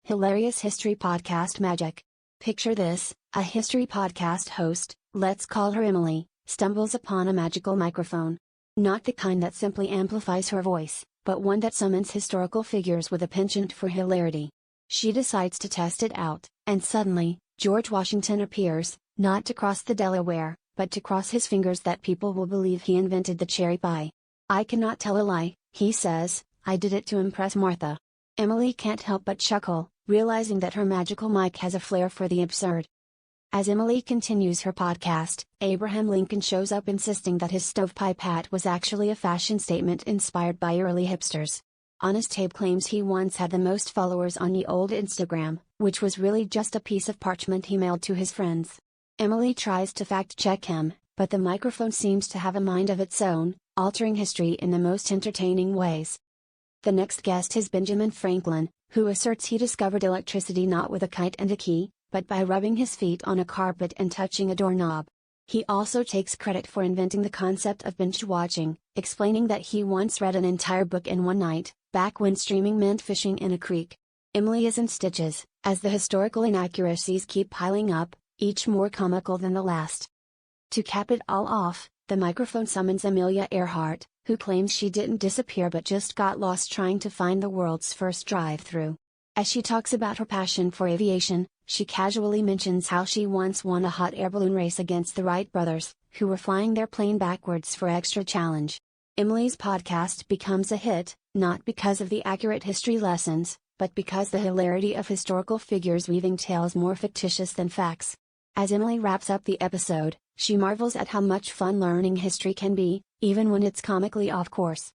Hilarious history podcast magic. Picture this: a history podcast host, let's call her Emily, stumbles upon a magical microphone. Not the kind that simply amplifies her voice, but one that summons historical figures with a penchant for hilarity. She decides to test it out, and suddenly, George Washington appears, not to cross the Delaware, but to cross his fingers that people will believe he invented the cherry pie. "I cannot tell a lie," he says, "I did it to impress Martha." Emily can't help but chuckle, realizing that her magical mic has a flair for the absurd. As Emily continues her podcast, Abraham Lincoln shows up insisting that his stovepipe hat was actually a fashion statement inspired by early hipsters. Honest Abe claims he once had the most followers on ye old Instagram, which was really just a piece of parchment he mailed to his friends. Emily tries to fact-check him, but the microphone seems to have a mind of its own, altering history in the most entertaining ways. The next guest is Benjamin Franklin, who asserts he discovered electricity not with a kite and a key, but by rubbing his feet on a carpet and touching a doorknob. He also takes credit for inventing the concept of binge watching, explaining that he once read an entire book in one night, back when streaming meant fishing in a creek. Emily is in stitches, as the historical inaccuracies keep piling up, each more comical than the last. To cap it all off, the microphone summons Amelia Earhart, who claims she didn't disappear but just got lost trying to find the world's first drive-thru. As she talks about her passion for aviation, she casually mentions how she once won a hot air balloon race against the Wright brothers, who were flying their plane backwards for extra challenge. Emily's podcast becomes a hit, not because of the accurate history lessons, but because the hilarity of historical figures weaving tales more fictitious than facts. As Emily wraps up the episode, she marvels at how much fun learning history can be, even when it's comically off course.